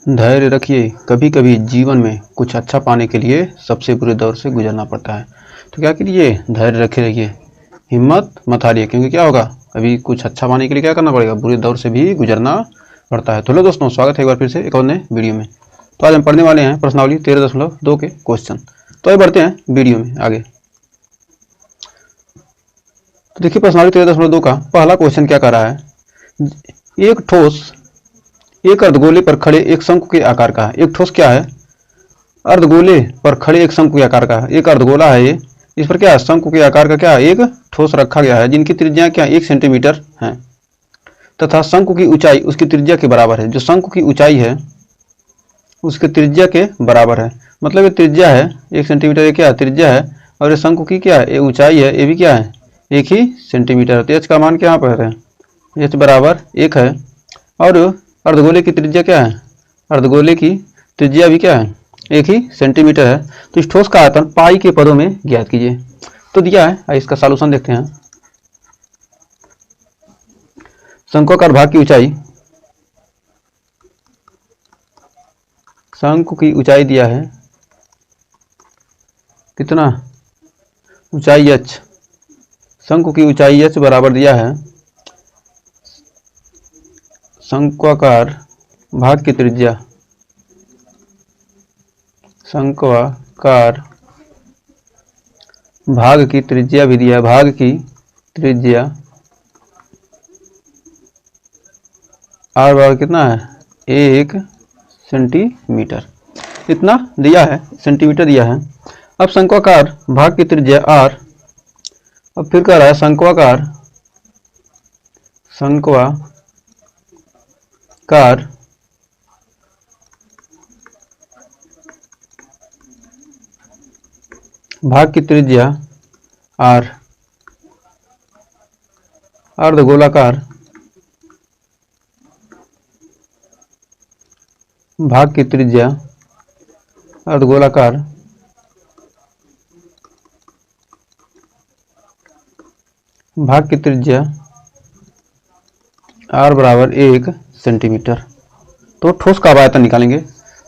धैर्य रखिए, कभी कभी जीवन में कुछ अच्छा पाने के लिए सबसे बुरे दौर से गुजरना पड़ता है। तो क्या करिए, धैर्य रखे रहिए, हिम्मत मत हारिए, क्योंकि क्या होगा, अभी कुछ अच्छा पाने के लिए क्या करना पड़ेगा, बुरे दौर से भी गुजरना पड़ता है। तो लो दोस्तों, स्वागत है एक बार फिर से एक और नए वीडियो में। तो आज हम पढ़ने वाले हैं प्रश्नावली 13.2 के क्वेश्चन। तो आइए बढ़ते हैं वीडियो में आगे। तो देखिए प्रश्नावली 13.2 का पहला क्वेश्चन क्या कर रहा है। एक ठोस एक अर्धगोले पर खड़े एक शंकु के आकार का है। एक ठोस क्या है, अर्धगोले पर खड़े एक शंकु के आकार का है। एक अर्धगोला है ये, इस पर क्या है, शंकु के आकार का क्या है, एक ठोस रखा गया है, जिनकी त्रिज्या क्या 1 सेंटीमीटर है तथा शंकु की ऊंचाई उसकी त्रिज्या के बराबर है। जो शंकु की ऊंचाई है उसके त्रिज्या के बराबर है, मतलब ये त्रिज्या है 1 सेंटीमीटर, ये क्या है, त्रिज्या है, और ये शंकु की क्या है, ये ऊंचाई है, ये भी क्या है, 1 ही सेंटीमीटर है। तो एच का मान क्या पर है, एच बराबर 1 है। और अर्धगोले की त्रिज्या क्या है, अर्धगोले की त्रिज्या भी क्या है, 1 ही सेंटीमीटर है। तो इस ठोस का आयतन पाई के पदों में ज्ञात कीजिए। तो दिया है, इसका सॉल्यूशन देखते हैं। शंक्वाकार भाग की ऊंचाई, शंकु की ऊंचाई दिया है कितना, ऊंचाई h, शंकु की ऊंचाई h बराबर दिया है शंक्वाकार भाग की त्रिज्या, शंक्वाकार भाग की त्रिज्या भी दिया है, भाग की त्रिज्या r बराबर कितना है, 1 सेंटीमीटर, इतना दिया है, सेंटीमीटर दिया है। अब शंक्वाकार भाग की त्रिज्या r, अब फिर कह रहा है शंक्वाकार भाग की त्रिज्या r, अर्धगोलाकार भाग की त्रिज्या, अर्धगोलाकार भाग की त्रिज्या r बराबर 1 सेंटीमीटर। तो ठोस का आयतन निकालेंगे।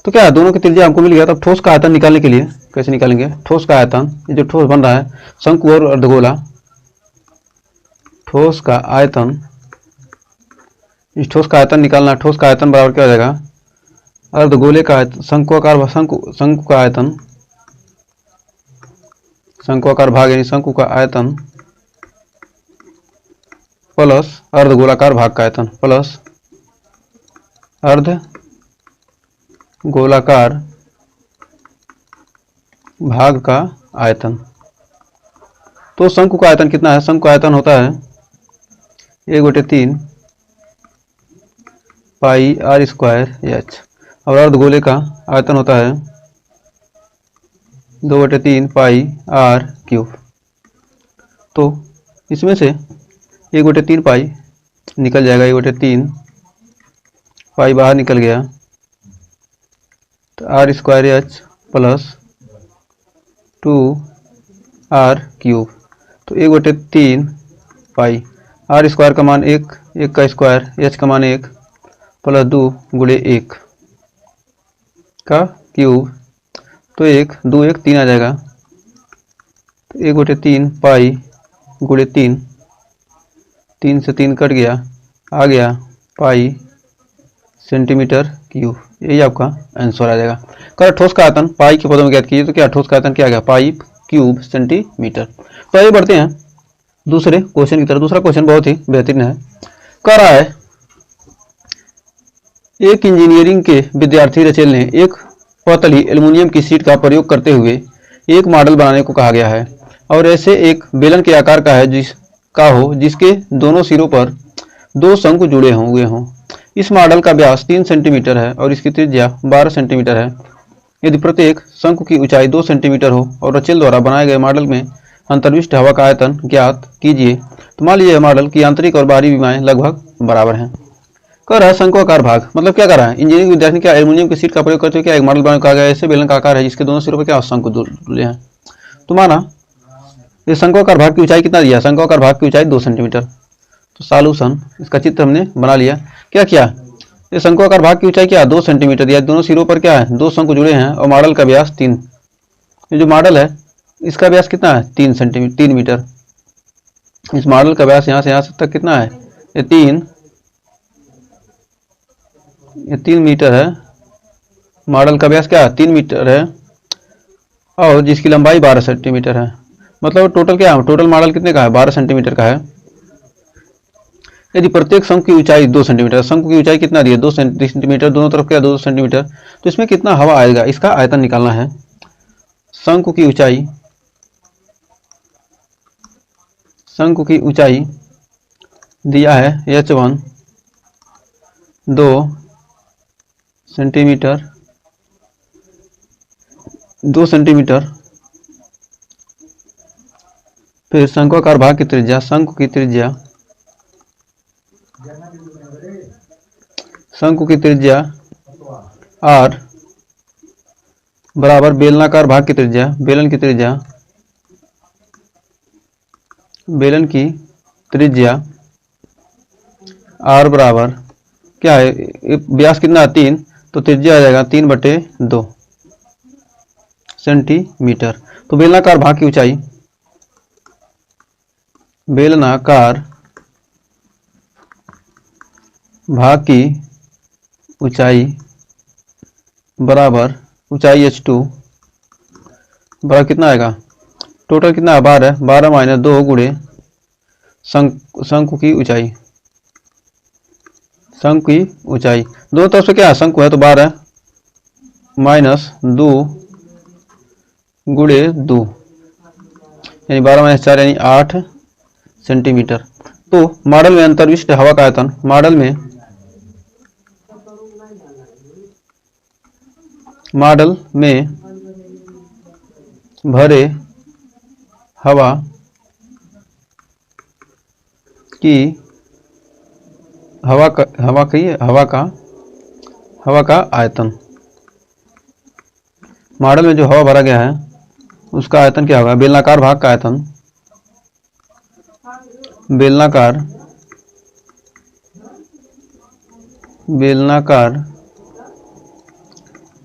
तो क्या है, दोनों की त्रिज्या हमको मिल गया। तो ठोस का आयतन निकालने के लिए कैसे निकालेंगे, ठोस का आयतन, ये जो ठोस बन रहा है शंकु और अर्धगोला, ठोस का आयतन, इस ठोस का आयतन निकालना, ठोस का आयतन बराबर क्या हो जाएगा, अर्धगोले का आयतन, शंक्वाकार शंकु का आयतन, शंक्वाकार भाग यानी शंकु का आयतन प्लस अर्धगोलाकार भाग का आयतन प्लस अर्धगोलाकार भाग का आयतन। तो शंकु का आयतन कितना है, शंकु का आयतन होता है 1/3 पाई r स्क्वायर h, और अर्धगोले का आयतन होता है 2/3 पाई r क्यूब। तो इसमें से 1/3 पाई निकल जाएगा, 1/3 पाई बाहर निकल गया, तो r square h plus 2r cube. तो 1/3 पाई, r स्क्वायर का मान 1, 1 का स्क्वायर, h का मान 1 प्लस 2 गुणे 1 का क्यूब, तो 1 2 1 3 आ जाएगा। तो 1/3 पाई गुणे 3, 3 से 3 कट गया, आ गया पाई सेंटीमीटर क्यूब। यही आपका आंसर आ जाएगा। कर ठोस का आयतन पाई के पदों में ज्ञात कीजिए। तो क्या ठोस का आयतन क्या आ गया, पाई क्यूब सेंटीमीटर। तो आइए बढ़ते हैं दूसरे क्वेश्चन की तरफ। दूसरा क्वेश्चन बहुत ही बेहतरीन है। कह रहा है एक इंजीनियरिंग के विद्यार्थी रचेल ने एक पतली एल्युमिनियम की शीट का प्रयोग करते हुए एक मॉडल बनाने को कहा गया है, और ऐसे एक बेलन के आकार का है जिसके दोनों सिरों पर 2 शंकु जुड़े हुए हों। इस मॉडल का व्यास 3 सेंटीमीटर है और इसकी त्रिज्या 12 सेंटीमीटर है। यदि प्रत्येक शंकु की ऊंचाई 2 सेंटीमीटर हो और रचेल द्वारा बनाए गए मॉडल में अंतर्विष्ट हवा का आयतन ज्ञात कीजिए। तो मान लीजिए मॉडल की आंतरिक और बाहरी विमाएं लगभग बराबर हैं। कह रहा है शंक्वाकार भाग, मतलब क्या कर रहा है, इंजीनियरिंग विद्यार्थी क्या एल्युमिनियम की शीट का प्रयोग करते हुए क्या एक मॉडल बनाने को कहा गया है। ऐसे बेलन का आकार है जिसके दोनों सिरों पर क्या शंकु जुड़े हैं। तो माना ये शंक्वाकार भाग की ऊंचाई कितना दिया, शंक्वाकार भाग की ऊंचाई 2 सेंटीमीटर। तो सॉल्यूशन, इसका चित्र हमने बना लिया। क्या किया, ये शंकुआकार भाग की ऊंचाई क्या है 2 सेंटीमीटर दिया, दोनों सिरों पर क्या है 2 शंकु जुड़े हैं और मॉडल का व्यास 3। ये जो मॉडल है इसका व्यास कितना है 3 मीटर। इस मॉडल का व्यास यहाँ से यहाँ तक कितना है ये 3 मीटर है। मॉडल का व्यास क्या है 3 मीटर है और जिसकी लंबाई 12 सेंटीमीटर है। मतलब टोटल क्या है टोटल मॉडल कितने का है 12 सेंटीमीटर का है। यदि प्रत्येक शंकु की ऊंचाई 2 सेंटीमीटर, शंकु की ऊंचाई कितना दी है 2 सेंटीमीटर, दोनों तरफ क्या 2 सेंटीमीटर, तो इसमें कितना हवा आएगा इसका आयतन निकालना है। शंकु की ऊंचाई, शंकु की ऊंचाई दिया है h1 2 सेंटीमीटर, 2 सेंटीमीटर। फिर शंकुआकार भाग की त्रिज्या, शंकु की त्रिज्या, शंकु की त्रिज्या r बराबर बेलनाकार भाग की त्रिज्या, बेलन की त्रिज्या, बेलन की त्रिज्या r बराबर क्या है व्यास कितना है 3, तो त्रिज्या आ जाएगा 3/2 सेंटीमीटर। तो बेलनाकार भाग की ऊंचाई, बेलनाकार भाग की ऊंचाई बराबर ऊंचाई h2 बराबर कितना आएगा टोटल कितना 12, 12 - 2 गुणे शंकु की ऊंचाई, शंकु की ऊंचाई दोनों तरफ से क्या है शंकु है तो 12 - 2 गुणे 2 यानी 12 - 4 यानी 8 सेंटीमीटर। तो मॉडल में अंतर्विष्ट हवा का आयतन, मॉडल में भरे हवा की हवा का आयतन, मॉडल में जो हवा भरा गया है उसका आयतन क्या होगा बेलनाकार भाग का आयतन, बेलनाकार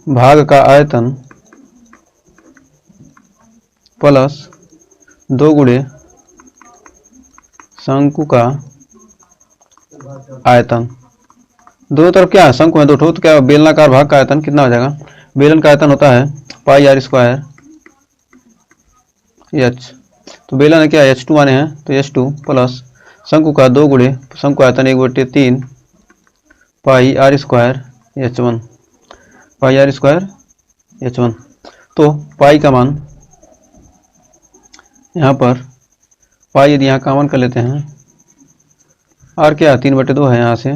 भाग का आयतन प्लस 2 गुणे शंकु का आयतन। दोनों तरफ क्या है शंकु है 2 ठो, तो क्या बेलनाकार भाग का आयतन कितना हो जाएगा, बेलन का आयतन होता है πr² h, तो बेलन है क्या h2 माने हैं तो h2 प्लस शंकु का 2 गुणे शंकु आयतन 1/3 πr² h1, πr² h1। तो पाई का मान यहाँ पर पाई यदि यहाँ कॉमन कर लेते हैं और क्या 3/2 है यहाँ से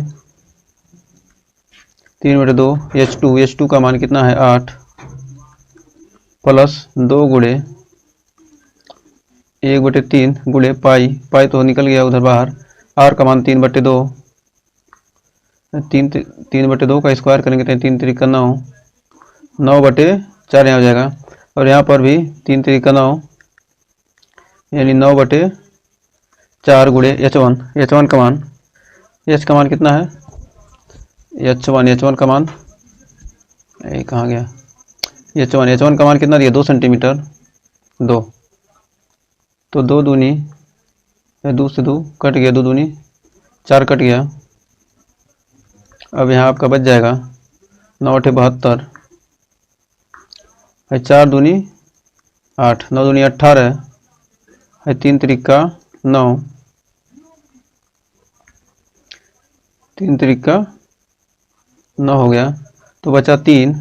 3/2 h2 का मान कितना है 8 प्लस 2 गुणे 1/3 गुणे पाई तो निकल गया उधर बाहर, r का मान 3/2 3/2 का स्क्वायर करेंगे तो 3 3 9 9/4 यहाँ हो जाएगा और यहाँ पर भी 3 3 9 यानी 9/4 गुणे h1 का मान, h का मान कितना है h1 का मान कहाँ गया h1 का मान कितना दिया 2 सेंटीमीटर 2, तो 2 दूनी 2 से 2 कट गया 2 दूनी 4 कट गया। अब यहाँ आपका बच जाएगा 9/8 72 4 दूनी 8 9 दूनी 18 है 3 त्रिका 9 3 त्रिका 9 हो गया, तो बचा 3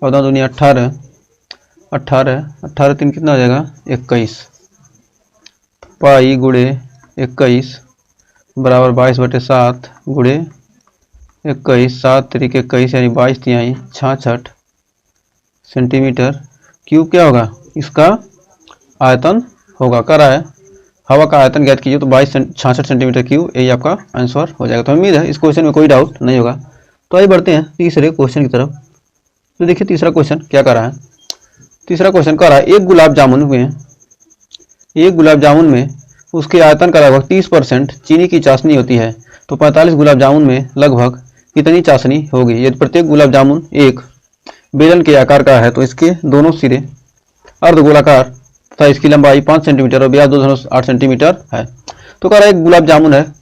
और 9 दूनी 18 18 3 कितना हो जाएगा 21 पाई गुणे 21 बराबर 22/7 गुणे 21 7 त्रिक 21 यानी 22 तिहाई 66 सेंटीमीटर क्यूब क्या होगा इसका आयतन होगा। करा है हवा का आयतन ज्ञात कीजिए तो 66 सेंटीमीटर क्यूब, यही आपका आंसर हो जाएगा। तो उम्मीद है इस क्वेश्चन में कोई डाउट नहीं होगा। तो आइए बढ़ते हैं तीसरे क्वेश्चन की तरफ। तो देखिए तीसरा क्वेश्चन क्या कर रहा है। तीसरा क्वेश्चन कर रहा है एक गुलाब जामुन में उसके आयतन का लगभग 30% चीनी की चाशनी होती है, तो 45 गुलाब जामुन में लगभग कितनी चाशनी होगी। यदि प्रत्येक गुलाब जामुन एक बेलन के आकार का है तो इसके दोनों सिरे अर्धगोलाकार तथा इसकी लंबाई 5 सेंटीमीटर और व्यास 2.8 सेंटीमीटर है। तो कह रहा है एक गुलाब जामुन है,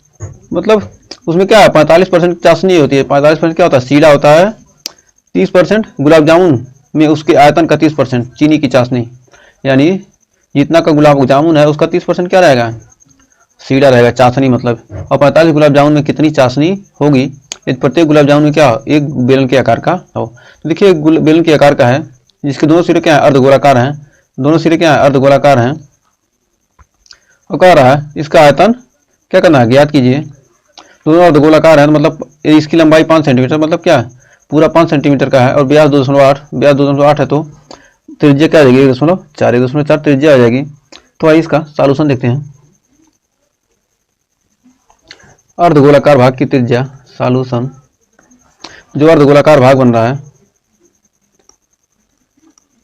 मतलब उसमें क्या है 45% चाशनी होती है। 45% क्या होता है, सीधा होता है। 30% गुलाब जामुन में उसके आयतन का 30% चीनी की चाशनी, यानी जितना का गुलाब जामुन है उसका 30% क्या रहेगा, सीधा रहेगा, चाशनी मतलब। और 45 गुलाब जामुन में कितनी चाशनी होगी, यदि प्रत्येक गुलाब जामुन में क्या हो, एक बेलन के आकार का हो। तो देखिए एक बेलन के आकार का है जिसके दोनों सिरे क्या है, अर्धगोलाकार हैं। दोनों सिरे क्या है, अर्धगोलाकार हैं। और कह रहा है इसका आयतन क्या करना है, ज्ञात कीजिए। दोनों अर्धगोलाकार है, मतलब इसकी लंबाई 5 सेंटीमीटर, मतलब क्या पूरा 5 सेंटीमीटर का है। और व्यास 2.8, व्यास 2.8 है तो त्रिज्या क्या आ जाएगी, 1.4, 1.4 त्रिज्या आ जाएगी। तो आइए इसका सॉल्यूशन देखते हैं। अर्धगोलाकार भाग की त्रिज्या, सॉल्यूशन। जो अर्धगोलाकार भाग बन रहा है,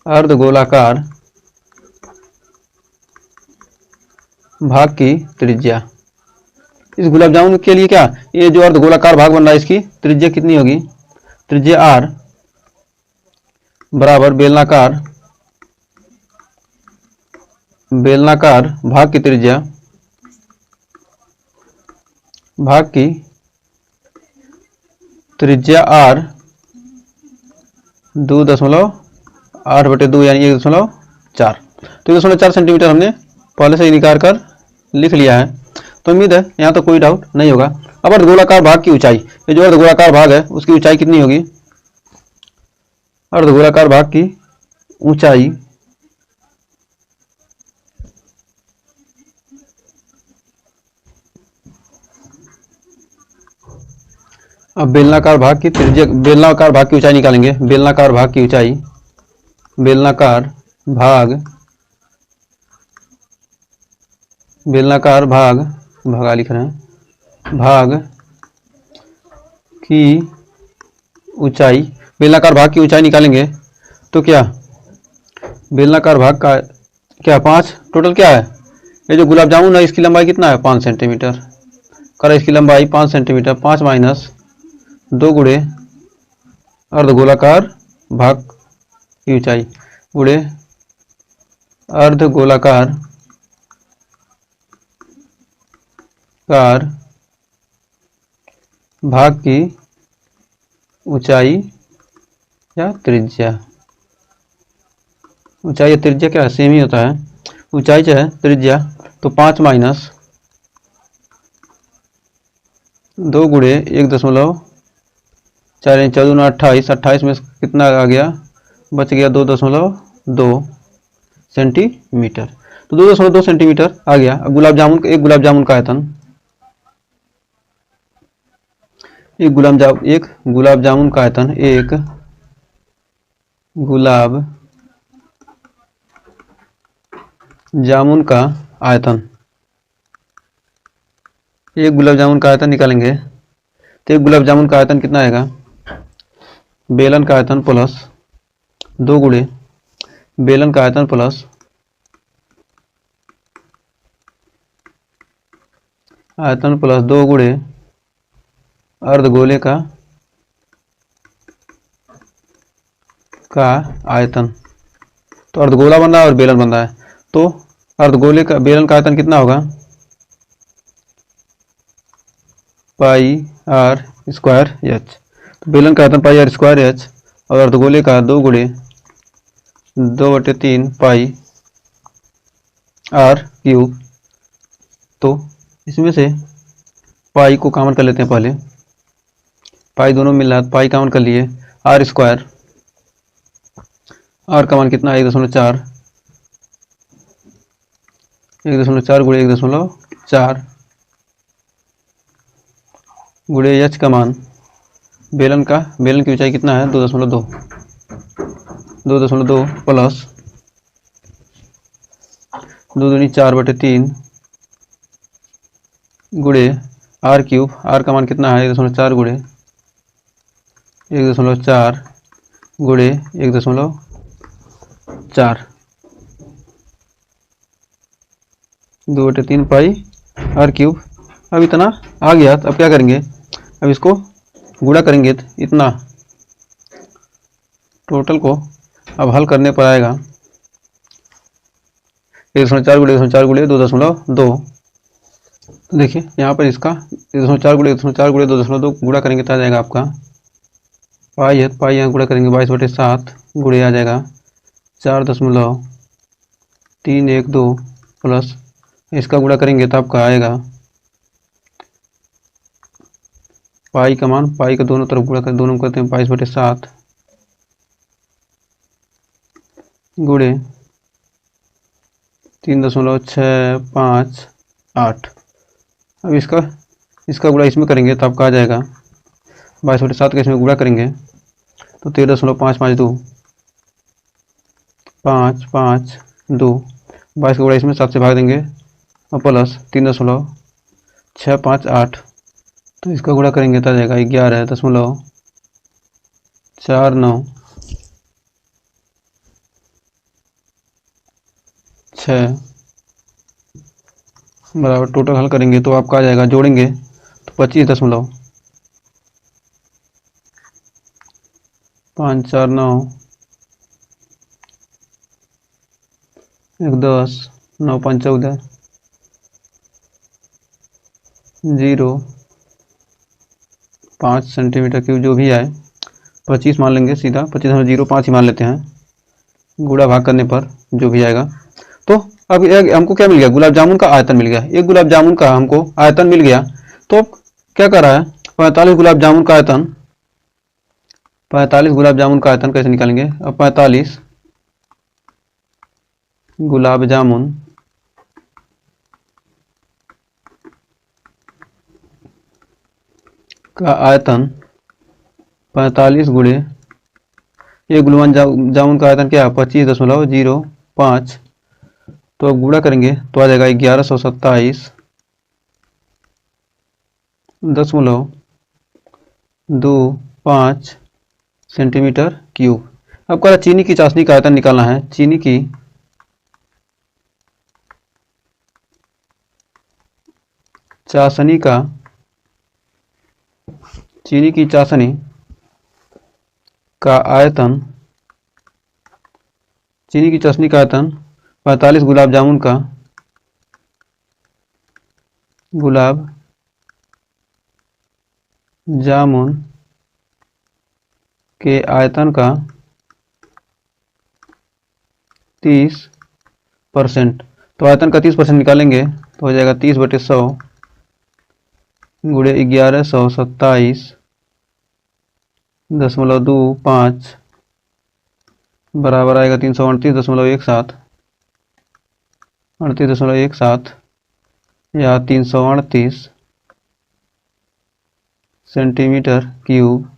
अर्धगोलाकार भाग की त्रिज्या, इस गुलाब जामुन के लिए क्या, ये जो अर्धगोलाकार भाग बन रहा है इसकी त्रिज्या कितनी होगी, त्रिज्या आर बराबर बेलनाकार भाग की त्रिज्या, भाग की त्रिज्या आर 2.8/2 यानी 1.4। तो 1.4 सेंटीमीटर हमने पहले से ही निकाल कर लिख लिया है। तो उम्मीद है यहाँ तो कोई डाउट नहीं होगा। अब अर्धगोलाकार भाग की ऊंचाई, ये जो अर्धगोलाकार भाग है उसकी ऊंचाई कितनी होगी, अर्धगोलाकार भाग की ऊंचाई अब बेलनाकार भाग की त्रिज्या, बेलनाकार भाग की ऊंचाई निकालेंगे। बेलनाकार भाग की ऊंचाई, बेलनाकार भाग भागा लिख रहे हैं, भाग की ऊंचाई, बेलनाकार भाग की ऊंचाई निकालेंगे तो क्या, बेलनाकार भाग का क्या 5, टोटल क्या है, ये जो गुलाब जामुन है इसकी लंबाई कितना है 5 सेंटीमीटर, कर इसकी लंबाई 5 सेंटीमीटर, 5 माइनस 2 गुणे अर्धगोलाकार भाग की ऊंचाई गुणे अर्धगोलाकार भाग की ऊंचाई या त्रिज्या। ऊंचाई या त्रिज्या क्या है, सेम ही होता है। ऊंचाई जो है त्रिज्या, तो 5 माइनस 2 गुणे 1.4, 14 28, 28 में कितना आ गया, बच गया 2.2 सेंटीमीटर। तो 2.2 सेंटीमीटर आ गया। अब गुलाब जामुन, एक गुलाब जामुन का आयतन, एक गुलाब जामुन का आयतन, एक गुलाब जामुन का आयतन, एक गुलाब जामुन का आयतन निकालेंगे तो एक गुलाब जामुन का आयतन कितना आएगा, बेलन का आयतन प्लस 2 गुणे बेलन का आयतन प्लस आयतन प्लस 2 गुणे अर्धगोले का आयतन। तो अर्धगोला बन रहा है और बेलन बन रहा है, तो अर्धगोले का, बेलन का आयतन कितना होगा, पाई आर स्क्वायर एच। तो बेलन का आयतन पाई आर स्क्वायर एच और अर्धगोले का 2 गुणे 2/3 पाई आर क्यूब। तो इसमें से पाई को कॉमन कर लेते हैं, पहले पाई दोनों मिल रहा है, पाई कॉमन कर लिए, आर स्क्वायर, आर का मान कितना है 1.4, 1.4 गुणे 1.4 गुणे एच का मान, बेलन की ऊंचाई कितना है 2.2 प्लस 2 दूनी 4/3 गुणे आर क्यूब, आर का मान कितना है 1.4 गुणे 1.4 गुणे 1.4, 2/3 पाई आर क्यूब। अब इतना आ गया, तो अब क्या करेंगे, अब इसको गुणा करेंगे तो इतना टोटल को अब हल करने पर आएगा 1.4 गुणे 1.4 गुणे 2.2। तो देखिए यहाँ पर इसका 1.4 गुणे 1.4 गुणे 2.2 गुणा करेंगे तो आ जाएगा आपका पाई है, पाई यहाँ गुणा करेंगे 22/7 गुणे आ जाएगा 4.312 प्लस इसका गुणा करेंगे तो आपका आएगा पाई का मान, पाई का दोनों तरफ गुणा कर, दोनों करते हैं 22/7 गुणे 3.658। अब इसका गुणा इसमें करेंगे तो आपका आ जाएगा 22/7 का इसमें गुणा करेंगे तो 13.552 552 22 का गुणा इसमें 7 से भाग देंगे और प्लस 3.658 तो इसका गुणा करेंगे तो आ जाएगा 11.49 बराबर टोटल हल करेंगे तो आपका आ जाएगा, जोड़ेंगे तो 25.549 1 10 9 5 14 0.5 सेंटीमीटर क्यूब जो भी आए 25 मान लेंगे, सीधा 25.05 ही मान लेते हैं, गुणा भाग करने पर जो भी आएगा। तो अब हमको क्या मिल गया, गुलाब जामुन का आयतन मिल गया। एक गुलाब जामुन का हमको आयतन मिल गया। तो क्या कर रहा है, 45 गुलाब जामुन का आयतन, 45 गुलाब जामुन का आयतन कैसे निकालेंगे। अब 45 गुलाब जामुन का आयतन 45 गुणे ये गुलाब जामुन का आयतन क्या है 25.05। तो अब गुणा करेंगे तो आ जाएगा 1127.25 सेंटीमीटर क्यूब। अब कह रहा चीनी की चाशनी का आयतन निकालना है। चीनी की चाशनी का आयतन, चीनी की चाशनी का आयतन 45 गुलाब जामुन के आयतन का 30%। तो आयतन का 30% निकालेंगे तो हो जाएगा 30/100 गुणे 1127.25 बराबर आएगा 338.17 या 338 सेंटीमीटर क्यूब।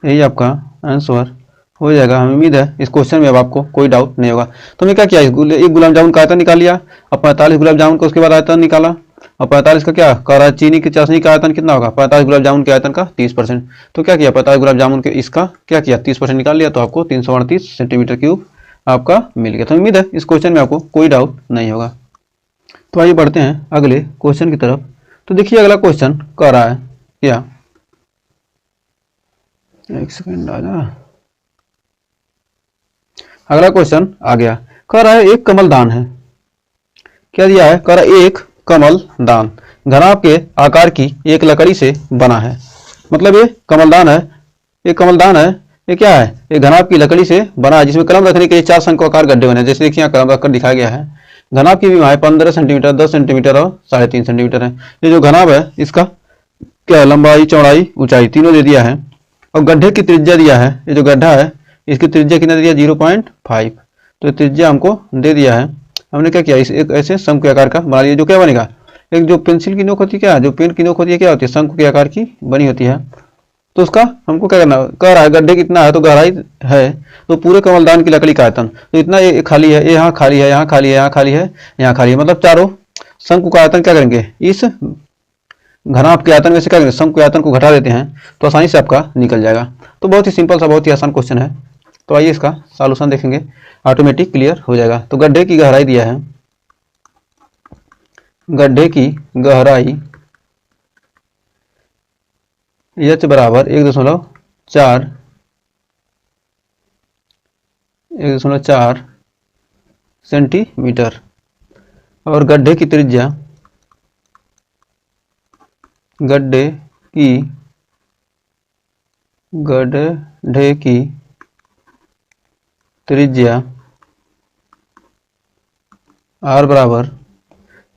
यही आपका आंसर हो जाएगा। हमें उम्मीद है इस क्वेश्चन में अब आपको कोई डाउट नहीं होगा। तो मैं क्या किया, एक गुलाब जामुन का आयतन निकाल लिया, अब 45 गुलाब जामुन का उसके बाद आयतन निकाला। और 45 का क्या कर रहा है, चीनी की चाशनी का आयतन कितना होगा 45 गुलाब जामुन के आयतन का 30%। तो क्या किया 45 गुलाब जामुन के इसका क्या किया 30% निकाल लिया, तो आपको 338 सेंटीमीटर क्यूब आपका मिल गया। तो उम्मीद है इस क्वेश्चन में आपको कोई डाउट नहीं होगा। तो आइए बढ़ते हैं अगले क्वेश्चन की तरफ। तो देखिए अगला क्वेश्चन कह रहा है क्या, एक सेकंड आ जा, अगला क्वेश्चन आ गया। कह रहा है एक कमलदान है, क्या दिया है, कह रहा है एक कमलदान घनाभ के आकार की एक लकड़ी से बना है। मतलब ये कमलदान है, एक कमलदान है, ये क्या है, एक घनाभ की लकड़ी से बना है जिसमें कलम रखने के लिए 4 शंक्वाकार गड्ढे बने। जैसे देखिए यहाँ कलम रखकर दिखाया गया है। घनाभ की विमा है 15 सेंटीमीटर, 10 सेंटीमीटर और 3.5 सेंटीमीटर है। ये जो घनाभ है इसका क्या लंबाई, चौड़ाई, ऊंचाई तीनों दे दिया है। और गड्ढे की त्रिज्या दिया है, ये जो गड्ढा है इसकी त्रिज्या कितना दिया 0.5। तो त्रिज्या हमको दे दिया है। हमने क्या किया, इस एक ऐसे शंकु के आकार का बना लिया। जो क्या बनेगा, एक जो पेंसिल की नोक होती है, क्या जो पेन की नोक होती है, क्या होती है शंकु के आकार की बनी होती है। तो उसका हमको क्या करना, कह रहा है गड्ढे कितना है तो गहराई है, तो पूरे कमलदान की लकड़ी का आयतन तो इतना ये खाली है, यहाँ खाली है, यहाँ खाली है, यहाँ खाली है, यहाँ खाली है, मतलब चारों शंकु का आयतन क्या करेंगे, इस घनाभ के आयतन में से क्या करेंगे शंकु के आयतन को घटा देते हैं तो आसानी से आपका निकल जाएगा। तो बहुत ही सिंपल सा, बहुत ही आसान क्वेश्चन है। तो आइए इसका सॉल्यूशन देखेंगे, ऑटोमेटिक क्लियर हो जाएगा। तो गड्ढे की गहराई दिया है, गड्ढे की गहराई एच बराबर 1.4 सेंटीमीटर और गड्ढे की त्रिज्या r बराबर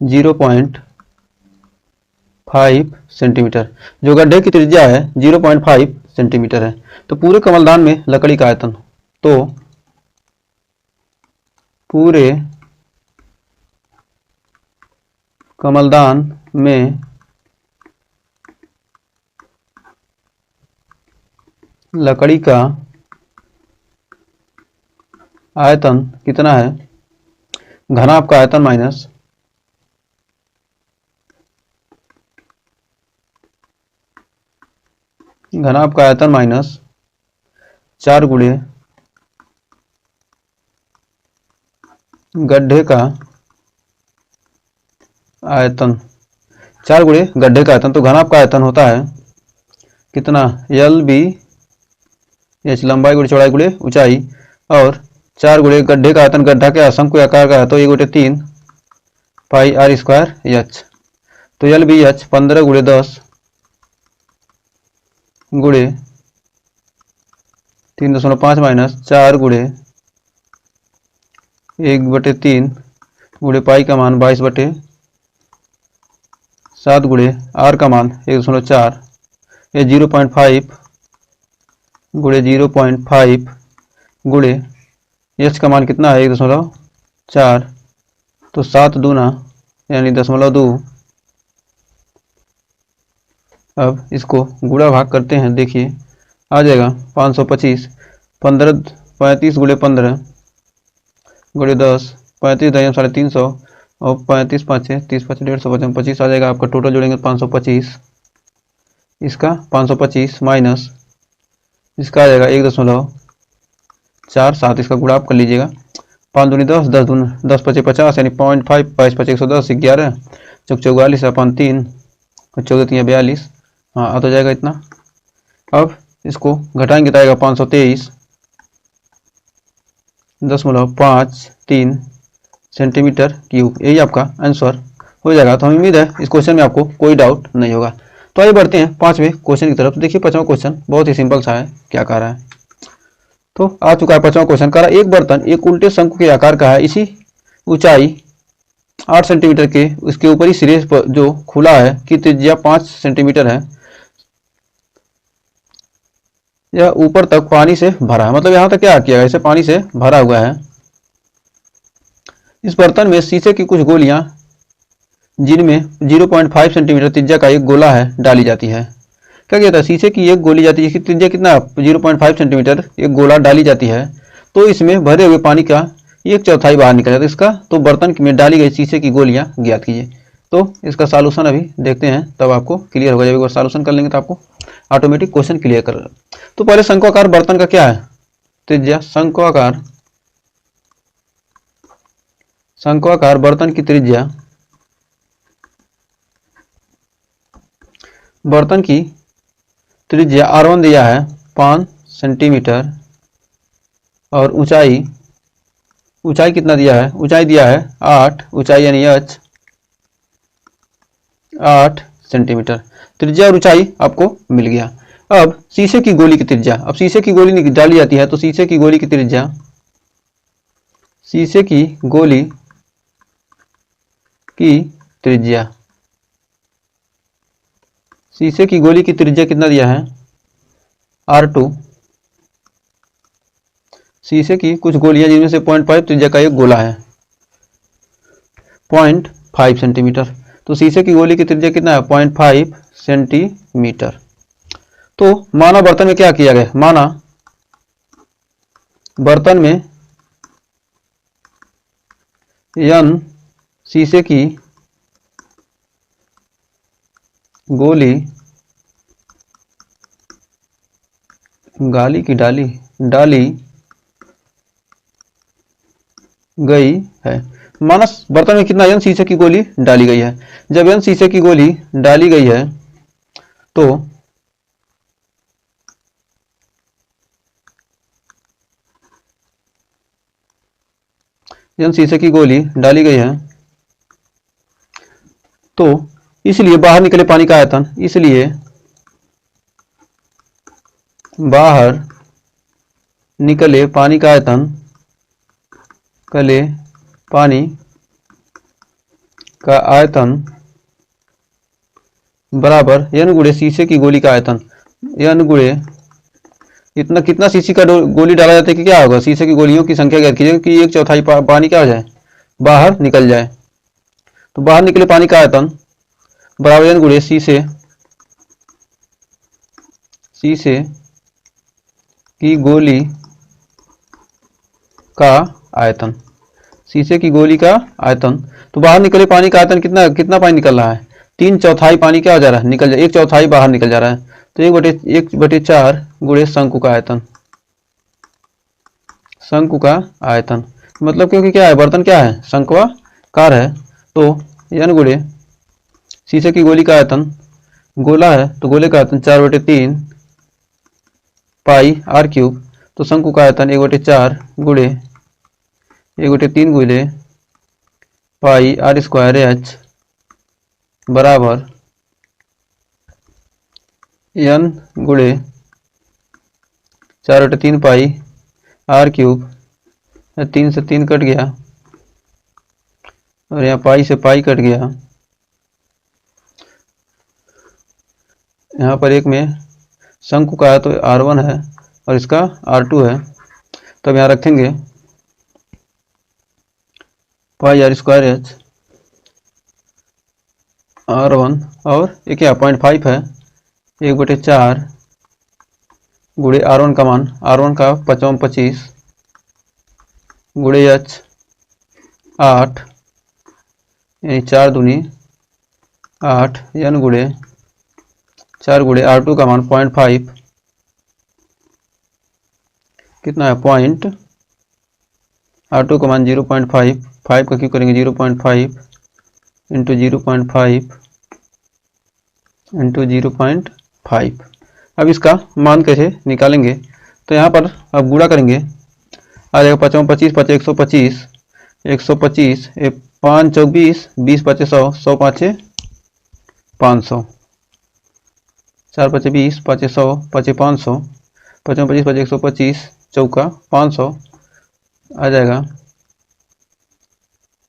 0.5 सेंटीमीटर। जो गड्ढे की त्रिज्या है 0.5 सेंटीमीटर है। तो पूरे कमलदान में लकड़ी का आयतन, तो पूरे कमलदान में लकड़ी का आयतन कितना है? घनाभ का आयतन माइनस घनाभ का आयतन माइनस 4 गुणे गड्ढे का आयतन, 4 गुणे गड्ढे का आयतन। तो घनाभ का आयतन होता है कितना? LBH लंबाई गुणे चौड़ाई गुणे ऊंचाई, और 4 गुणे गड्ढे का आयतन, गड्ढा के शंकु आकार का है तो 1/3 पाई r स्क्वायर एच। तो LBH 15 गुणे 10 गुणे 3.5 माइनस 4 गुणे 1/3 गुणे पाई का मान 22/7 गुणे r का मान 1.4, ये 0.5 गुणे 0.5 गुणे h का मान कितना है? 1.4, तो 7 दूना यानी 0.2। अब इसको गुणा भाग करते हैं, देखिए आ जाएगा 525, 35 गुणे 15 गुणे 10, 35 दशमलव 350 और 35 5 30 5 150 25 आ जाएगा आपका। टोटल जोड़ेंगे 525, इसका 525 माइनस इसका आ जाएगा 1.47, इसका गुणा आप कर लीजिएगा। 5 दूनी 10, 10 दूनी 10 पचे 50 यानी 0.5, 22 पचे 110, 11 चौक 44 अपन 3 और 14 3 42, हाँ आ तो जाएगा इतना। अब इसको घटाएंगे तो आएगा 523.53 सेंटीमीटर क्यूब, यही आपका आंसर हो जाएगा। तो हमें उम्मीद है इस क्वेश्चन में आपको कोई डाउट नहीं होगा। तो आइए बढ़ते हैं 5वें क्वेश्चन की तरफ। देखिए 5वां क्वेश्चन बहुत ही सिंपल सा है, क्या कह रहा है? तो आ चुका है 5वां क्वेश्चन। कह रहा है एक बर्तन एक उल्टे शंकु के आकार का है, इसी ऊंचाई 8 सेंटीमीटर के, उसके ऊपरी सिरे पर जो खुला है की त्रिज्या 5 सेंटीमीटर है, यह ऊपर तक पानी से भरा है। मतलब यहां तक क्या किया है? इसे पानी से भरा हुआ है। इस बर्तन में शीशे की कुछ गोलियां जिनमें 0.5 सेंटीमीटर त्रिज्या का एक गोला है डाली जाती है। क्या कहता है? शीशे की एक गोली जाती है, इसकी त्रिज्या कितना? 0.5 सेंटीमीटर एक गोला डाली जाती है, तो इसमें भरे हुए पानी का 1/4 बाहर निकल जाता है इसका। तो बर्तन में डाली गई शीशे की गोलियां ज्ञात कीजिए। तो इसका सॉल्यूशन अभी देखते हैं, तब आपको क्लियर होगा। जब एक बार सॉल्यूशन कर लेंगे तो आपको ऑटोमेटिक क्वेश्चन क्लियर कर। तो पहले शंक्वाकार बर्तन का क्या है? त्रिज्या। शंक्वाकार बर्तन की त्रिज्या, बर्तन की त्रिज्या R1 दिया है 5 सेंटीमीटर और ऊंचाई कितना दिया है? ऊंचाई दिया है 8, ऊंचाई यानी h 8 सेंटीमीटर। त्रिज्या और ऊंचाई आपको मिल गया। अब शीशे की गोली की त्रिज्या, अब शीशे की गोली डाली जाती है, तो शीशे की गोली की त्रिज्या, शीशे की गोली की त्रिज्या, शीशे की गोली की त्रिज्या कितना दिया है? R2। शीशे की कुछ गोलियां जिनमें से 0.5 त्रिज्या का एक गोला है, 0.5 सेंटीमीटर। तो शीशे की गोली की त्रिज्या कितना है? 0.5 सेंटीमीटर। तो माना बर्तन में क्या किया गया? माना बर्तन में n शीशे की गोली डाली गई है। माना बर्तन में कितना? n शीशे की गोली डाली गई है। जब n शीशे की गोली डाली गई है तो यन शीशे की गोली डाली गई है, तो इसलिए बाहर निकले पानी का आयतन, इसलिए बाहर निकले पानी का आयतन, कले पानी का आयतन बराबर n गुणे शीशे की गोली का आयतन। n गुणे इतना कितना शीशे का गोली डाला जाता है कि क्या होगा, शीशे की गोलियों की संख्या ज्ञात कीजिए कि 1/4 पानी क्या हो जाए, बाहर निकल जाए। तो बाहर निकले पानी का आयतन बराबर n गुणे शीशे की गोली का आयतन, शीशे की गोली का आयतन। तो बाहर निकले पानी का आयतन कितना कितना पानी निकल रहा है, 3/4 पानी क्या हो जा रहा है, निकल जा, 1/4 बाहर निकल जा रहा है। तो 1/4 गुणे शंकु का आयतन, शंकु का आयतन मतलब क्योंकि क्या है, बर्तन क्या है, शंक्वाकार है। तो n गुणे शीशे की गोली का आयतन, गोला है तो गोले का आयतन 4/3 पाई r³ तो शंकु का आयतन 1/4 गुणे 1/3 गुणे पाई r² बराबर n गुणे 4/3 पाई r³, 3 से 3 कट गया और यहाँ पाई से पाई कट गया, यहाँ पर एक में शंकु का है तो r1 है और इसका r2 है, तब यहाँ रखेंगे पाई r² r1 और एक क्या 0.5 है, 1/4 गुणे r1 का मान, r1 का 55 गुणे h 8 यानी 4 दूनी 8 n गुणे 4 गुणे r2 का मान 0.5 कितना है पॉइंट, r2 का मान 0.5, 5 का क्यों करेंगे 0.5 इंटू 0.5 इंटू 0.5। अब इसका मान कैसे निकालेंगे, तो यहाँ पर अब गुणा करेंगे, आ जाएगा 55 5 125 125 5 चौक 20 20 5 100 100 5 500 4 5 20 5 100 5 500 55 5 125 चौका 500 आ जाएगा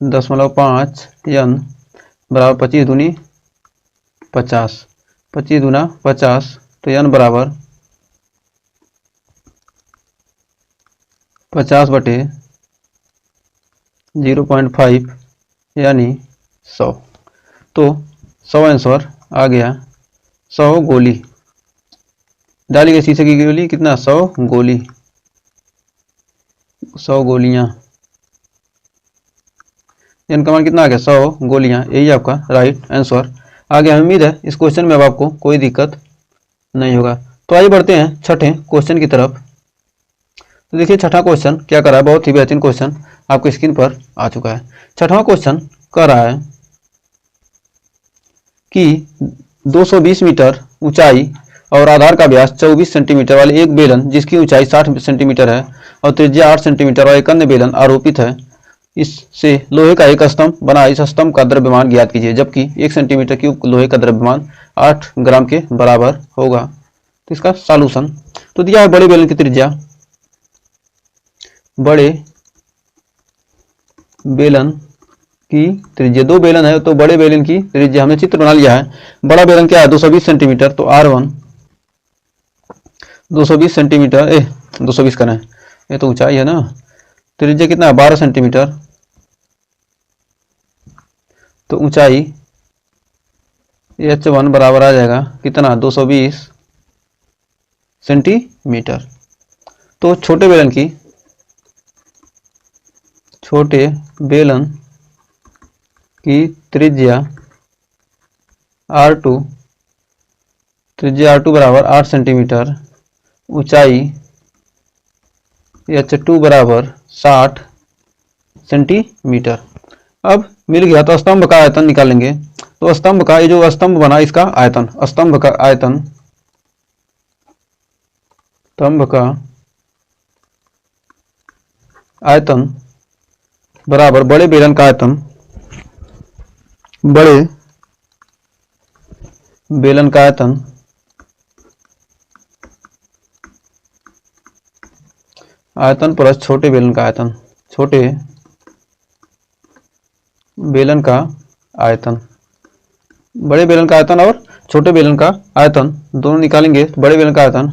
0.5 n बराबर 25 दूनी 50, 25 दूना 50 तो n बराबर 50/0.5 यानी 100। तो 100 आंसर आ गया। 100 गोली डाली गई शीशे की गोली कितना, 100 गोली, 100 गोलियां, n का मान कितना आ गया 100 गोलियां, यही आपका राइट आंसर आ गया। उम्मीद है इस क्वेश्चन में अब आपको कोई दिक्कत नहीं होगा। तो आइए बढ़ते हैं छठे क्वेश्चन की तरफ। तो देखिए छठा क्वेश्चन क्या कर रहा है, बहुत ही बेहतरीन क्वेश्चन आपको स्क्रीन पर आ चुका है। छठवां क्वेश्चन कह रहा है कि 220 मीटर ऊंचाई और आधार का व्यास 24 सेंटीमीटर वाले एक बेलन जिसकी ऊंचाई 60 सेंटीमीटर है और त्रिज्या 8 सेंटीमीटर और एक अन्य बेलन आरोपित है, इससे लोहे का एक स्तंभ बना, इस स्तंभ का द्रव्यमान ज्ञात कीजिए, जबकि 1 सेंटीमीटर क्यूब लोहे का द्रव्यमान 8 ग्राम के बराबर होगा। तो इसका सॉल्यूशन तो दिया है, बड़े बेलन की त्रिज्या, बड़े बेलन की त्रिज्या, दो बेलन है तो बड़े बेलन की त्रिज्या हमने चित्र बना लिया है। बड़ा बेलन क्या है 220 सेंटीमीटर, तो r1 220 सेंटीमीटर, 220 करना है, ये तो ऊंचाई है ना, त्रिज्या कितना है 12 सेंटीमीटर, तो ऊंचाई h1 बराबर आ जाएगा कितना 220 सेंटीमीटर। तो छोटे बेलन की त्रिज्या r2 बराबर 8 सेंटीमीटर, ऊंचाई h2 बराबर 60 सेंटीमीटर। अब मिल गया तो स्तंभ का आयतन निकालेंगे। तो स्तंभ का, ये जो स्तंभ बना इसका आयतन, स्तंभ का आयतन, स्तंभ का आयतन बराबर बड़े बेलन का आयतन, बड़े बेलन का आयतन आयतन प्लस छोटे बेलन का आयतन, छोटे बेलन का आयतन। बड़े बेलन का आयतन और छोटे बेलन का आयतन दोनों निकालेंगे तो बड़े बेलन का आयतन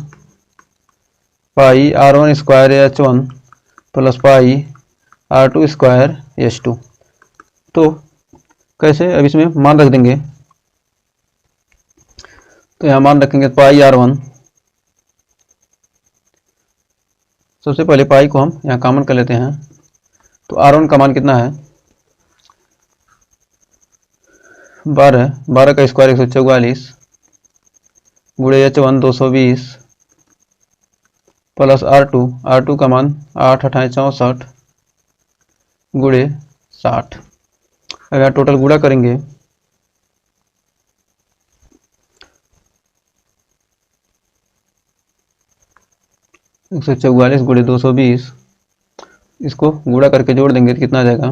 पाई r1 square h1 plus pi r2 square h2। तो कैसे, अब इसमें मान रख देंगे, तो यहाँ मान रखेंगे पाई r1, सबसे पहले पाई को हम यहाँ कॉमन कर लेते हैं, तो r1 का मान कितना है 12, 12 का स्क्वायर 144 गुणे h1 220 प्लस r2, r2 का मान 8 अठाई 64 गुणे 60। अब यहाँ टोटल गुणा करेंगे, एक 144 गुणे 220, इसको गुणा करके जोड़ देंगे तो कितना आ जाएगा,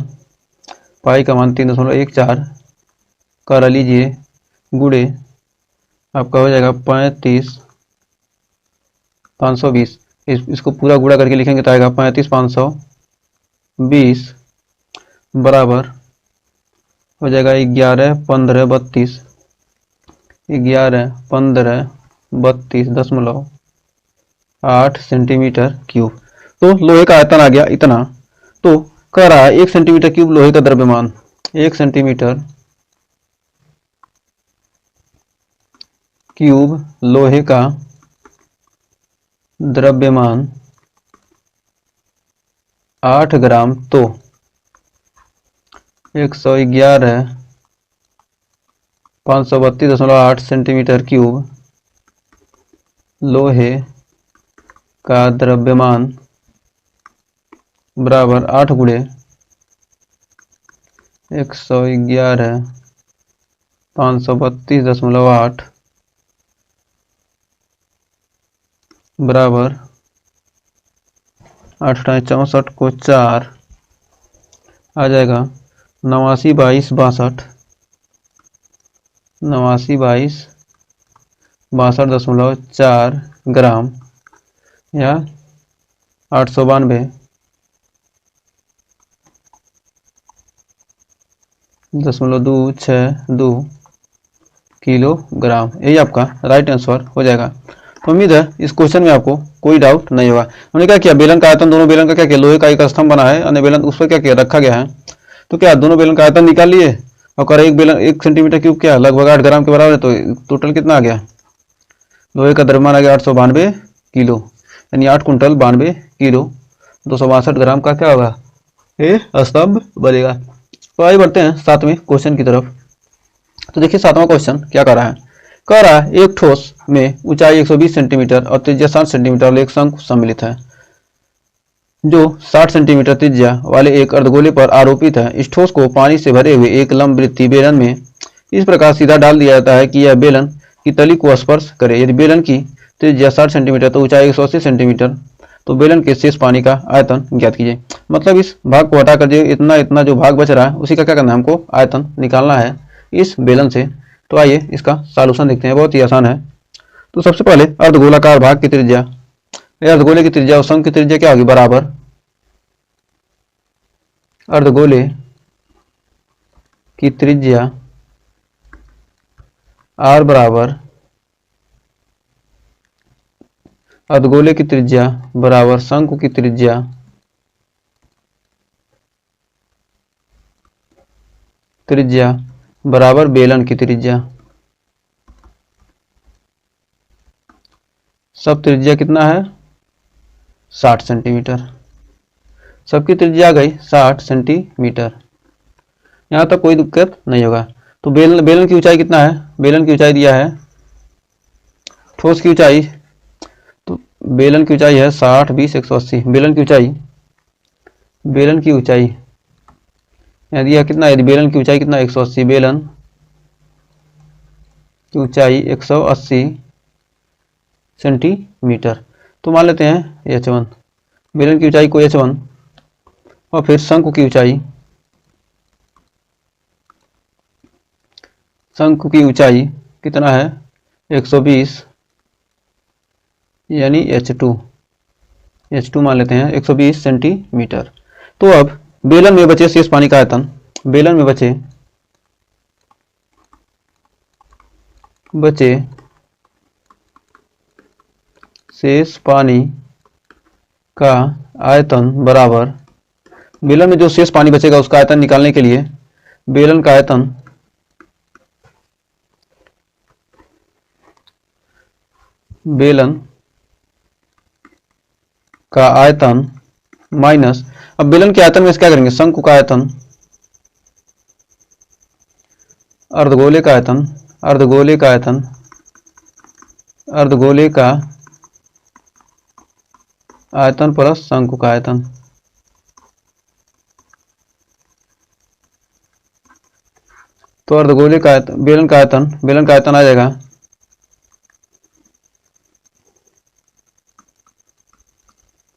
पाई का मान 3.14 कर लीजिए गुणे आपका हो जाएगा 35,520। इसको पूरा गुणा करके लिखेंगे तो आएगा 35,520 बराबर हो जाएगा 11,15,32, 11,15,32.8 सेंटीमीटर क्यूब। तो लोहे का आयतन आ गया इतना। तो कह रहा है 1 सेंटीमीटर क्यूब लोहे का द्रव्यमान, 1 सेंटीमीटर क्यूब लोहे का द्रव्यमान 8 ग्राम, तो 111,532.8 सेंटीमीटर क्यूब लोहे का द्रव्यमान बराबर 8 गुणे 111,532.8 बराबर 8 64 को 4 आ जाएगा 89,22.62 ग्राम या 892.262 किलोग्राम। यही आपका राइट आंसर हो जाएगा। तो उम्मीद है इस क्वेश्चन में आपको कोई डाउट नहीं होगा। हमने क्या किया, बेलन का आयतन, दोनों बेलन का क्या किया, लोहे का एक स्तंभ बना है, अन्य बेलन उस पर क्या किया, रखा गया है। तो क्या दोनों बेलन का आयतन निकाल लिए और कर एक बेलन 1 सेंटीमीटर क्यूब क्या लगभग 8 ग्राम के बराबर है। तो टोटल कितना आ गया, लोहे का द्रव्यमान आ गया 892 किलो, यानी 8 कुंटल 92 किलो 262 ग्राम का क्या होगा, ये स्तंभ बनेगा। तो आइए बढ़ते हैं 7वें क्वेश्चन की तरफ। तो देखिए 7वां क्वेश्चन क्या कर रहा है, कह रहा है एक ठोस में ऊंचाई 120 सेंटीमीटर और त्रिज्या 60 सेंटीमीटर वाले एक शंकु सम्मिलित है जो 60 सेंटीमीटर त्रिज्या वाले एक अर्धगोले पर आरोपित है। इस ठोस को पानी से भरे हुए एक लंबवृत्तीय बेलन में इस प्रकार सीधा डाल दिया जाता है कि यह बेलन की तली को स्पर्श करे। यदि बेलन की त्रिज्या 60 सेंटीमीटर तो ऊंचाई 180 सेंटीमीटर, तो बेलन के शेष पानी का आयतन ज्ञात कीजिए। मतलब इस भाग को हटाकर जो इतना जो भाग बच रहा है उसी का क्या करना है, हमको आयतन निकालना है इस बेलन से। तो आइए इसका सॉल्यूशन देखते हैं, बहुत ही आसान है। तो सबसे पहले अर्धगोलाकार भाग की त्रिज्या, अर्धगोले की त्रिज्या और शंकु की त्रिज्या क्या होगी, बराबर अर्धगोले की त्रिज्या r बराबर अर्धगोले की त्रिज्या बराबर शंकु की त्रिज्या बराबर बेलन की त्रिज्या। सब त्रिज्या कितना है 60 सेंटीमीटर, सबकी त्रिज्या आ गई 60 सेंटीमीटर, यहाँ तक कोई दिक्कत नहीं होगा। तो बेलन की ऊंचाई कितना है, बेलन की ऊंचाई दिया है, ठोस की ऊंचाई, तो बेलन की ऊंचाई है 60 20 180। बेलन की ऊंचाई यहाँ दिया कितना, यदि बेलन की ऊंचाई कितना 180, बेलन की ऊंचाई 180 सेंटीमीटर। तो मान लेते हैं h1, बेलन की ऊंचाई को h1 और फिर शंकु की ऊंचाई, शंकु की ऊंचाई कितना है 120 यानी H2 मान लेते हैं 120 सेंटीमीटर। तो अब बेलन में बचे शेष पानी का आयतन, बेलन में बचे शेष पानी का आयतन बराबर, बेलन में जो शेष पानी बचेगा उसका आयतन निकालने के लिए बेलन का आयतन माइनस, अब बेलन के आयतन में से क्या करेंगे, शंकु का आयतन, अर्धगोले का आयतन, अर्धगोले का आयतन, अर्धगोले का आयतन प्लस शंकु का आयतन। तो अर्धगोले का आयतन, बेलन का आयतन आ जाएगा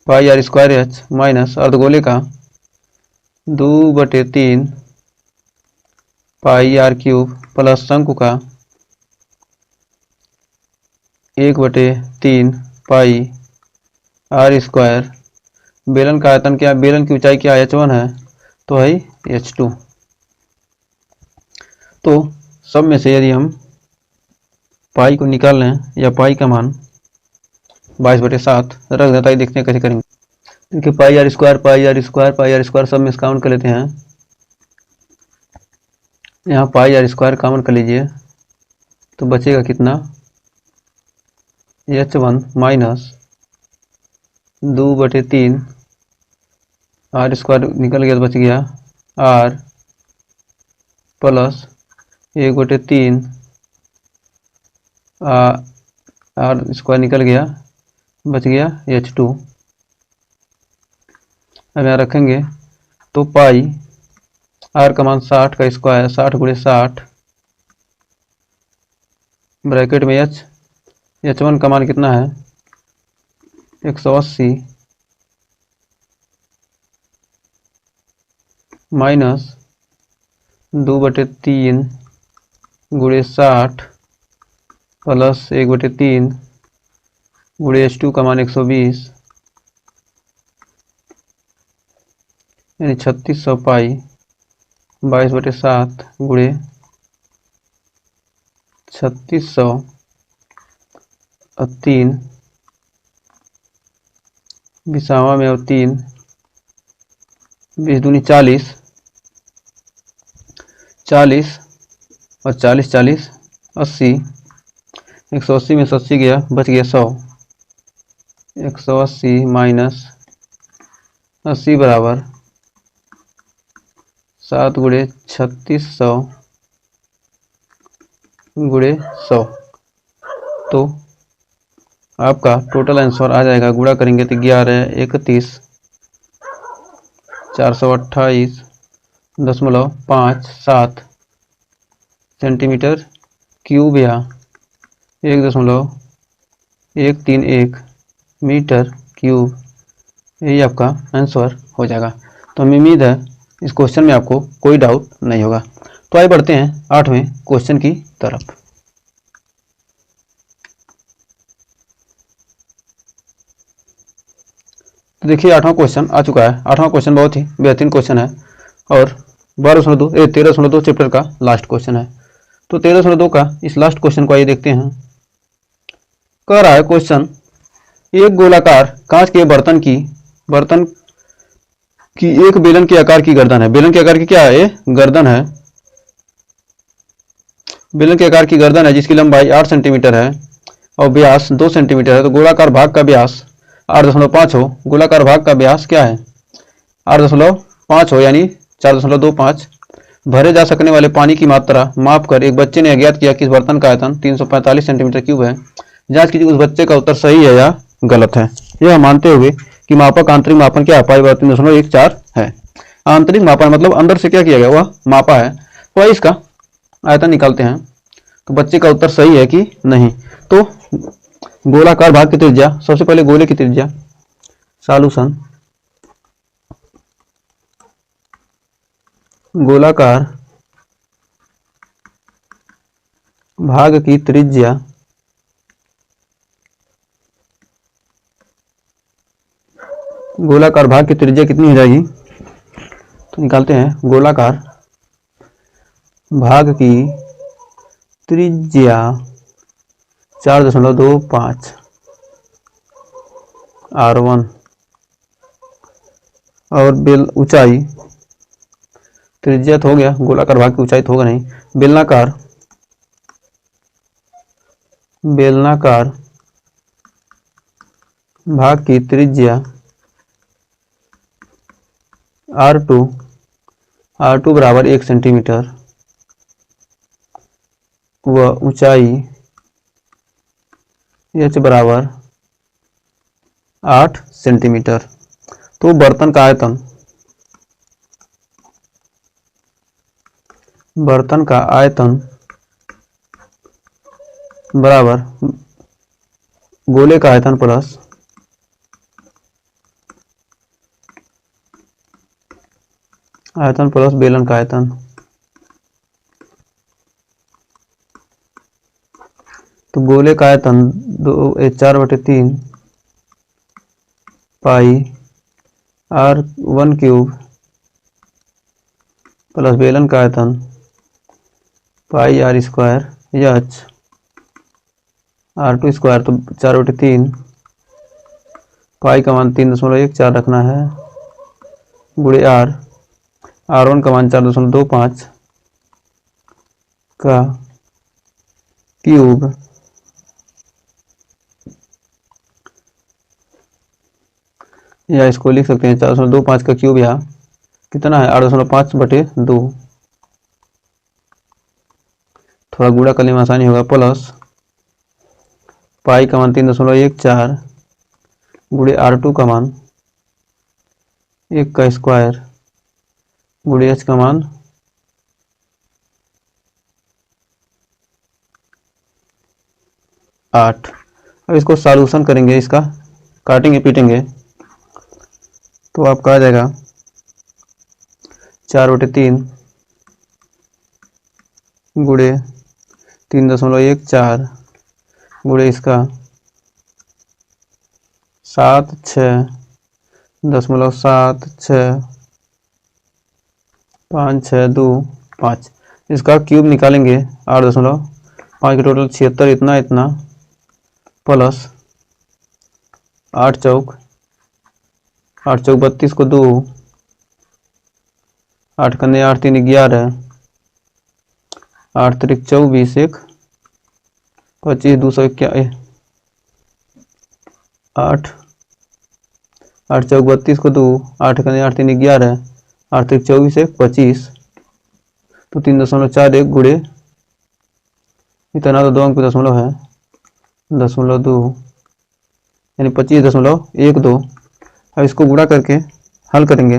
पाई आर स्क्वायर एच माइनस अर्धगोले का 2/3 पाई आर क्यूब प्लस शंकु का 1/3 पाई आर स्क्वायर। बेलन का आयतन क्या, बेलन की ऊंचाई क्या H1 है तो है H2। तो सब में से यदि हम पाई को निकाल लें या पाई का मान 22/7 रख देता है, देखते हैं कैसे करेंगे। देखिए पाई आर स्क्वायर सब में काउंट कर लेते हैं। यहाँ पाई आर स्क्वायर कॉमन कर लीजिए तो बचेगा कितना H1 माइनस 2/3 आर स्क्वायर निकल गया तो बच गया R प्लस 1/3 आर स्क्वायर निकल गया, बच गया H2। अब यहाँ रखेंगे तो पाई आर का मान 60 का स्क्वायर, 60 × 60 ब्रैकेट में H1 का मान कितना है 180 माइनस 2/3 × 60 प्लस 1/3 × H2 का मान 120 यानी 3600 पाई 22/7 × 3600 और 3 बिसावा में और 3 20 दूनी 40 और 40 80 180 में 80 गया, बच गया 100। 180 माइनस 80 बराबर 7 × 3600 × 100। तो आपका टोटल आंसर आ जाएगा, गुणा करेंगे तो 11 31 428.57 सेंटीमीटर क्यूब या 1.131 मीटर क्यूब, यही आपका आंसर हो जाएगा। तो हमें उम्मीद है इस क्वेश्चन में आपको कोई डाउट नहीं होगा। तो आइए बढ़ते हैं 8वें क्वेश्चन की तरफ। तो देखिए 8वां क्वेश्चन आ चुका है। 8वां क्वेश्चन बहुत ही बेहतरीन क्वेश्चन है और 13.2 चैप्टर का लास्ट क्वेश्चन है। तो 13.2 का इस लास्ट क्वेश्चन को आइए देखते हैं। कह रहा है क्वेश्चन, एक गोलाकार कांच के बर्तन की एक बेलन के आकार की गर्दन है। बेलन के आकार की क्या है, गर्दन है। बेलन के आकार की गर्दन है जिसकी लंबाई 8 सेंटीमीटर है और व्यास 2 सेंटीमीटर है। तो गोलाकार भाग का व्यास 8.5 हो। गोलाकार भाग का व्यास क्या है 8.5 हो यानी 4.25। भरे जा सकने वाले पानी की मात्रा माप कर एक बच्चे ने ज्ञात किया कि इस बर्तन का आयतन 345 सेंटीमीटर क्यूब है। जांच कीजिए उस बच्चे का उत्तर सही है या गलत है। यह मानते हुए कि मापक आंतरिक मापन क्या है, पाई 3.14 है। आंतरिक मापन मतलब अंदर से क्या किया गया वह मापा है। तो इसका आयतन निकालते हैं तो बच्चे का उत्तर सही है कि नहीं। तो गोलाकार भाग की त्रिज्या, सबसे पहले गोले की त्रिज्या, सॉल्यूशन गोलाकार भाग की त्रिज्या कितनी हो जाएगी? तो निकालते हैं। गोलाकार भाग की त्रिज्या 4.25 R1 और बेल ऊंचाई, त्रिज्या तो हो गया, गोलाकार भाग की ऊंचाई तो होगा नहीं। बेलनाकार भाग की त्रिज्या R2 बराबर 1 सेंटीमीटर व ऊंचाई h बराबर 8 सेंटीमीटर। तो बर्तन का आयतन बराबर गोले का आयतन प्लस बेलन का आयतन। तो गोले का आयतन 4/3 पाई R1 क्यूब प्लस बेलन का आयतन पाई R square h R2 square. तो 4/3 पाई का मान 3.14 रखना है गुणे R1 का मान 4.25 का क्यूब या इसको लिख सकते हैं 4.25 का क्यूब, या कितना है 8.5/2, थोड़ा गुणा करने में आसानी होगा, प्लस पाई का मान 3.14 गुणे R2 का मान 1 का स्क्वायर गुणे h का मान 8। अब इसको सॉल्यूशन करेंगे, इसका काटेंगे पीटेंगे तो आपका आ जाएगा 4/3 गुणे 3.14 गुणे इसका 76.765625 इसका क्यूब निकालेंगे 8.5 के टोटल 76 इतना प्लस 8 चौक 32 को 2, 8 कन्ने 8 3 11, 8 3 24 1 25 221, 8 चौक 32 को 2, 8 कन्ने 8 3 11, 8 3 24 1 25। तो 3.41 गुणे इतना, तो 2 अंक पे दशमलव है 0.2 यानी 25.12। अब इसको गुणा करके हल करेंगे,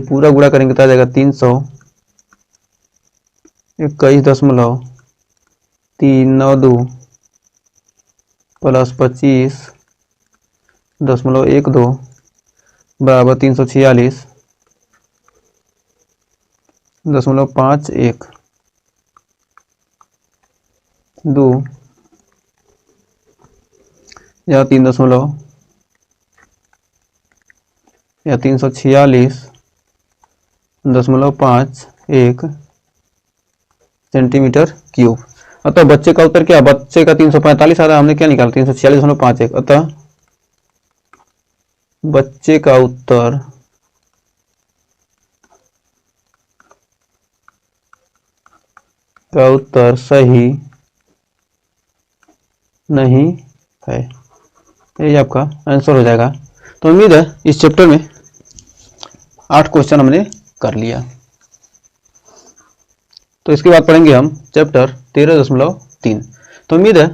पूरा गुणा करेंगे तो आ जाएगा 321.392 प्लस 25.12 बराबर 346.51 2 या 346.51 सेंटीमीटर क्यूब। अतः बच्चे का उत्तर क्या? बच्चे का 345 आ रहा है, हमने क्या निकाला 346.51। अतः बच्चे का उत्तर सही नहीं है, यही आपका आंसर हो जाएगा। तो उम्मीद है इस चैप्टर में 8 क्वेश्चन हमने कर लिया। तो इसके बाद पढ़ेंगे हम चैप्टर 13.3। तो उम्मीद है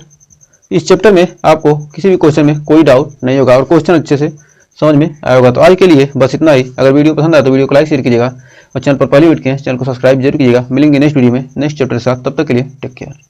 इस चैप्टर में आपको किसी भी क्वेश्चन में कोई डाउट नहीं होगा और क्वेश्चन अच्छे से समझ में आया होगा। तो आज के लिए बस इतना ही। अगर वीडियो पसंद आए तो वीडियो को लाइक शेयर कीजिएगा और चैनल पर पहली बार चैनल को सब्सक्राइब जरूर कीजिएगा। मिलेंगे नेक्स्ट वीडियो में नेक्स्ट चैप्टर के साथ, तब तक के लिए टेक केयर।